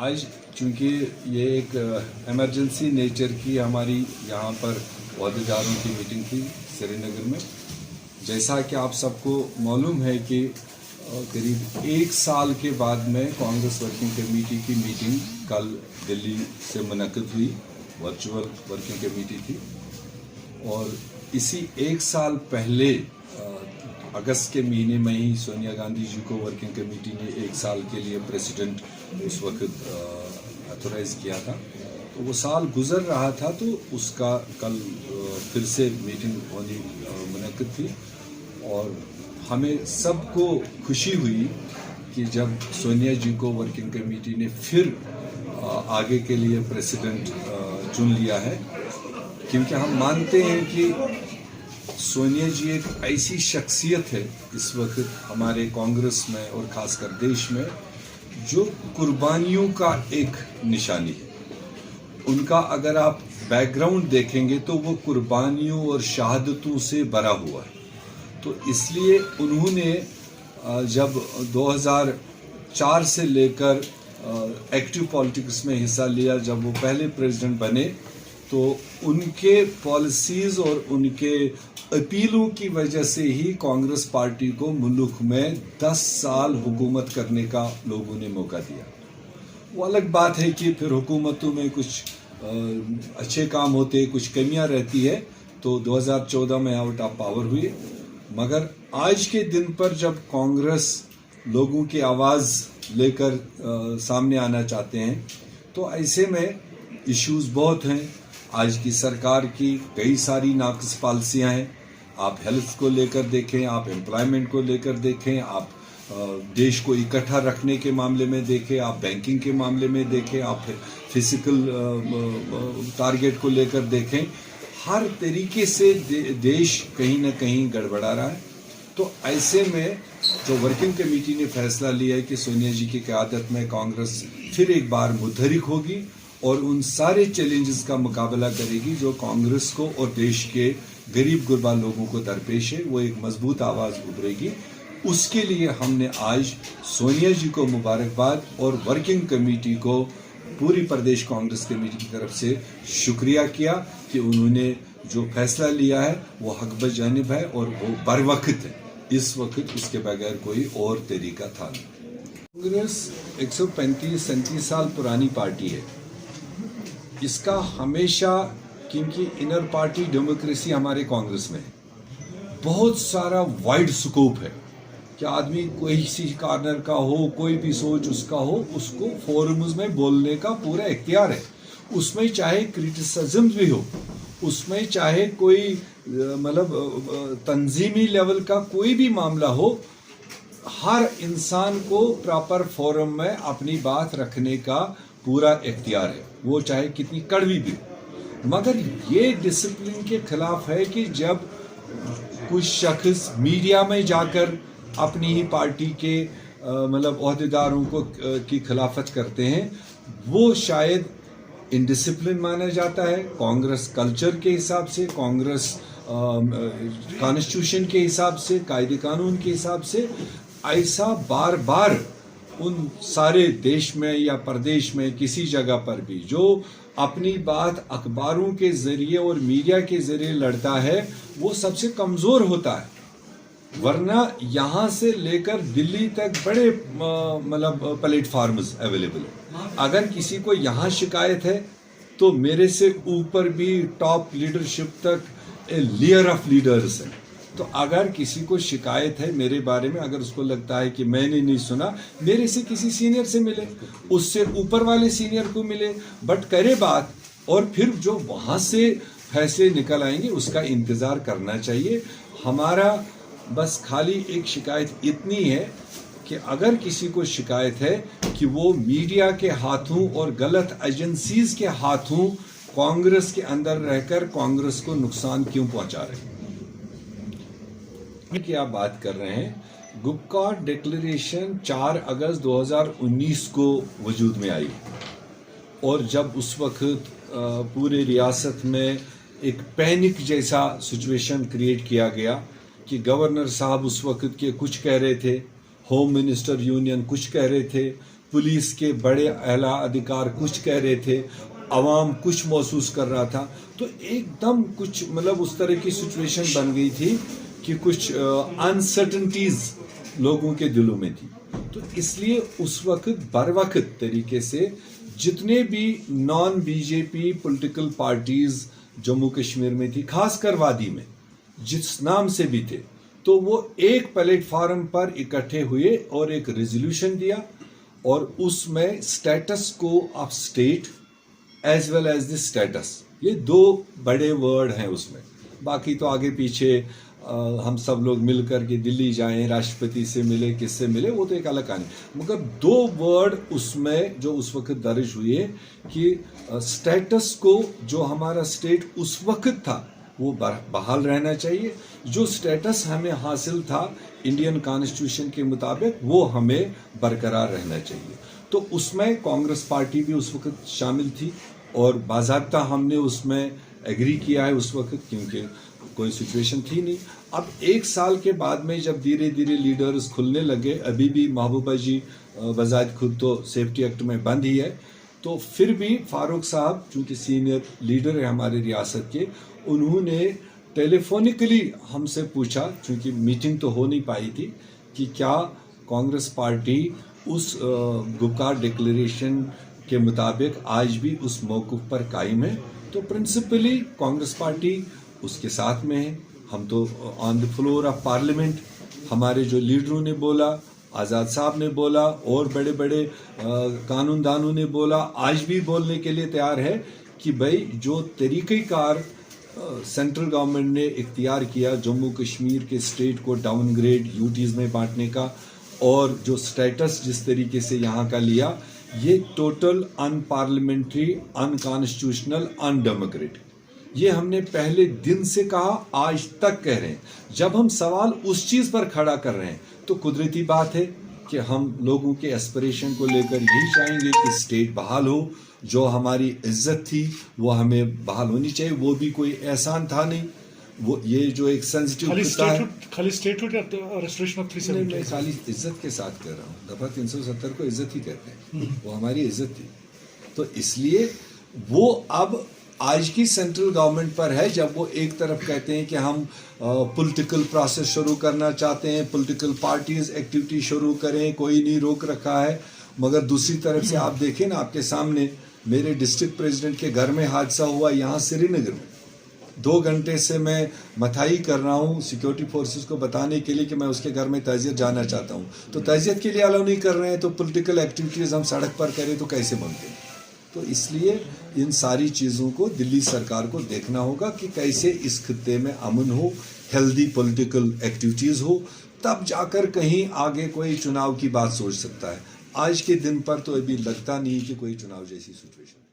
आज चूँकि ये एक इमरजेंसी नेचर की हमारी यहाँ पर अहदेदारों की मीटिंग थी श्रीनगर में। जैसा कि आप सबको मालूम है कि करीब एक साल के बाद में कांग्रेस वर्किंग कमेटी की मीटिंग कल दिल्ली से मुनक़िद हुई, वर्चुअल वर्किंग कमेटी थी। और इसी एक साल पहले अगस्त के महीने में ही सोनिया गांधी जी को वर्किंग कमेटी ने एक साल के लिए प्रेसिडेंट उस वक्त ऑथोराइज किया था। तो वो साल गुजर रहा था, तो उसका कल फिर से मीटिंग होनी मुनक़िद थी। और हमें सबको खुशी हुई कि जब सोनिया जी को वर्किंग कमेटी ने फिर आगे के लिए प्रेसिडेंट चुन लिया है, क्योंकि हम मानते हैं कि सोनिया जी एक ऐसी शख्सियत है इस वक्त हमारे कांग्रेस में और ख़ासकर देश में जो कुर्बानियों का एक निशानी है। उनका अगर आप बैकग्राउंड देखेंगे तो वो कुर्बानियों और शहादतों से भरा हुआ है। तो इसलिए उन्होंने जब 2004 से लेकर एक्टिव पॉलिटिक्स में हिस्सा लिया, जब वो पहले प्रेसिडेंट बने, तो उनके पॉलिसीज़ और उनके अपीलों की वजह से ही कांग्रेस पार्टी को मुल्क में 10 साल हुकूमत करने का लोगों ने मौका दिया। वो अलग बात है कि फिर हुकूमतों में कुछ अच्छे काम होते, कुछ कमियां रहती है, तो 2014 में आउट ऑफ पावर हुई। मगर आज के दिन पर जब कांग्रेस लोगों की आवाज़ लेकर सामने आना चाहते हैं, तो ऐसे में इश्यूज बहुत हैं। आज की सरकार की कई सारी नाक़िस पॉलिसियाँ हैं। आप हेल्थ को लेकर देखें, आप एम्प्लॉयमेंट को लेकर देखें, आप देश को इकट्ठा रखने के मामले में देखें, आप बैंकिंग के मामले में देखें, आप फिजिकल टारगेट को लेकर देखें। हर तरीके से देश कहीं ना कहीं गड़बड़ा रहा है। तो ऐसे में जो वर्किंग कमेटी ने फैसला लिया है कि सोनिया जी की क़यादत में कांग्रेस फिर एक बार मुतहरिक होगी और उन सारे चैलेंजेस का मुकाबला करेगी जो कांग्रेस को और देश के गरीब गुरबा लोगों को दरपेश है, वो एक मजबूत आवाज़ उभरेगी। उसके लिए हमने आज सोनिया जी को मुबारकबाद और वर्किंग कमेटी को पूरी प्रदेश कांग्रेस कमेटी की तरफ से शुक्रिया किया कि उन्होंने जो फैसला लिया है वो हक बजानिब है और वो बर वक्त है। इस वक्त उसके बगैर कोई और तरीका था नहीं। कांग्रेस 135-37 साल पुरानी पार्टी है। इसका हमेशा, क्योंकि इनर पार्टी डेमोक्रेसी हमारे कांग्रेस में है, बहुत सारा वाइड स्कोप है कि आदमी कोई किसी कॉर्नर का हो, कोई भी सोच उसका हो, उसको फोरम्स में बोलने का पूरा इख्तियार है। उसमें चाहे क्रिटिसिज्म भी हो, उसमें चाहे कोई मतलब तंजीमी लेवल का कोई भी मामला हो, हर इंसान को प्रॉपर फोरम में अपनी बात रखने का पूरा इख्तियार है, वो चाहे कितनी कड़वी भी हो। मगर ये डिसिप्लिन के खिलाफ है कि जब कुछ शख्स मीडिया में जाकर अपनी ही पार्टी के मतलब ओहदेदारों को की खिलाफत करते हैं, वो शायद इनडिसिप्लिन माना जाता है। कांग्रेस कल्चर के हिसाब से, कांग्रेस कॉन्स्टिट्यूशन के हिसाब से, कायदे कानून के हिसाब से ऐसा बार बार उन सारे देश में या प्रदेश में किसी जगह पर भी जो अपनी बात अखबारों के ज़रिए और मीडिया के ज़रिए लड़ता है, वो सबसे कमज़ोर होता है। वरना यहाँ से लेकर दिल्ली तक बड़े मतलब प्लेटफार्म्स अवेलेबल है। अगर किसी को यहाँ शिकायत है तो मेरे से ऊपर भी टॉप लीडरशिप तक लेयर ऑफ लीडर्स है। तो अगर किसी को शिकायत है मेरे बारे में, अगर उसको लगता है कि मैंने नहीं सुना, मेरे से किसी सीनियर से मिले, उससे ऊपर वाले सीनियर को मिले, बट करे बात, और फिर जो वहाँ से फैसले निकल आएंगे उसका इंतज़ार करना चाहिए। हमारा बस खाली एक शिकायत इतनी है कि अगर किसी को शिकायत है कि वो मीडिया के हाथों और गलत एजेंसीज के हाथों कांग्रेस के अंदर रहकर कांग्रेस को नुकसान क्यों पहुंचा रहे हैं, की आप बात कर रहे हैं। गुपका डिक्लेरेशन 4 अगस्त 2019 को वजूद में आई, और जब उस वक्त पूरे रियासत में एक पैनिक जैसा सिचुएशन क्रिएट किया गया कि गवर्नर साहब उस वक्त के कुछ कह रहे थे, होम मिनिस्टर यूनियन कुछ कह रहे थे, पुलिस के बड़े आला अधिकार कुछ कह रहे थे, अवाम कुछ महसूस कर रहा था, तो एकदम कुछ मतलब उस तरह की सिचुएशन बन गई थी कि कुछ अनसर्टनिटीज लोगों के दिलों में थी। तो इसलिए उस वक्त बर वक्त तरीके से जितने भी non BJP political parties Jammu Kashmir में थी, खासकर वादी में जिस नाम से भी थे, तो वो एक प्लेटफॉर्म पर इकट्ठे हुए और एक रेजोल्यूशन दिया, और उसमें status quo of state as well as the status, ये दो बड़े वर्ड हैं उसमें। बाकी तो आगे पीछे हम सब लोग मिल करके दिल्ली जाएं, राष्ट्रपति से मिले, किससे मिले, वो तो एक अलग कहानी, मगर दो वर्ड उसमें जो उस वक्त दर्ज हुए कि स्टेटस को जो हमारा स्टेट उस वक्त था वो बहाल रहना चाहिए, जो स्टेटस हमें हासिल था इंडियन कॉन्स्टिट्यूशन के मुताबिक वो हमें बरकरार रहना चाहिए। तो उसमें कांग्रेस पार्टी भी उस वक्त शामिल थी और बाज़ाब्ता हमने उसमें एग्री किया है उस वक्त, क्योंकि कोई सिचुएशन थी नहीं। अब एक साल के बाद में जब धीरे धीरे लीडर्स खुलने लगे, अभी भी महबूबा जी बजात खुद तो सेफ्टी एक्ट में बंद ही है, तो फिर भी फारूक साहब चूँकि सीनियर लीडर है हमारे रियासत के, उन्होंने टेलीफोनिकली हमसे पूछा, चूँकि मीटिंग तो हो नहीं पाई थी, कि क्या कांग्रेस पार्टी उस गुपकार डिक्लेरेशन के मुताबिक आज भी उस मौक़िफ़ पर कायम है। तो प्रिंसिपली कांग्रेस पार्टी उसके साथ में है। हम तो on the floor of parliament हमारे जो लीडरों ने बोला, आज़ाद साहब ने बोला और बड़े बड़े कानूनदानों ने बोला, आज भी बोलने के लिए तैयार है कि भाई जो तरीक़ेकार सेंट्रल गवर्नमेंट ने इख्तियार किया जम्मू कश्मीर के स्टेट को डाउनग्रेड यूटीज़ में बांटने का, और जो स्टेटस जिस तरीके से यहाँ का लिया, ये टोटल अनपार्लियामेंट्री, अनकॉन्स्टिट्यूशनल, अनडेमोक्रेटिक। ये हमने पहले दिन से कहा, आज तक कह रहे हैं। जब हम सवाल उस चीज़ पर खड़ा कर रहे हैं तो कुदरती बात है कि हम लोगों के एस्पिरेशन को लेकर यही चाहेंगे कि स्टेट बहाल हो, जो हमारी इज्जत थी वो हमें बहाल होनी चाहिए। वो भी कोई एहसान था नहीं, वो ये जो एक सेंसिटिव खाली स्टेटहुड या रेस्टोरेशन ऑफ 370, मैं खाली इज्जत के साथ कह रहा हूँ। दफा 370 को इज्जत ही कहते हैं, वो हमारी इज्जत थी। तो इसलिए वो अब आज की सेंट्रल गवर्नमेंट पर है, जब वो एक तरफ कहते हैं कि हम पॉलिटिकल प्रोसेस शुरू करना चाहते हैं, पॉलिटिकल पार्टीज एक्टिविटी शुरू करें, कोई नहीं रोक रखा है, मगर दूसरी तरफ से आप देखें ना, आपके सामने मेरे डिस्ट्रिक्ट प्रेसिडेंट के घर में हादसा हुआ यहाँ श्रीनगर में। 2 घंटे से मैं मथाई कर रहा हूँ सिक्योरिटी फोर्सेस को बताने के लिए कि मैं उसके घर में तजियत जाना चाहता हूँ, तो तजियत के लिए अलाउ नहीं कर रहे हैं, तो पॉलिटिकल एक्टिविटीज़ हम सड़क पर करें तो कैसे बनते हैं। तो इसलिए इन सारी चीज़ों को दिल्ली सरकार को देखना होगा कि कैसे इस खित्ते में अमन हो, हेल्दी पॉलिटिकल एक्टिविटीज़ हो, तब जाकर कहीं आगे कोई चुनाव की बात सोच सकता है। आज के दिन पर तो अभी लगता नहीं कि कोई चुनाव जैसी सिचुएशन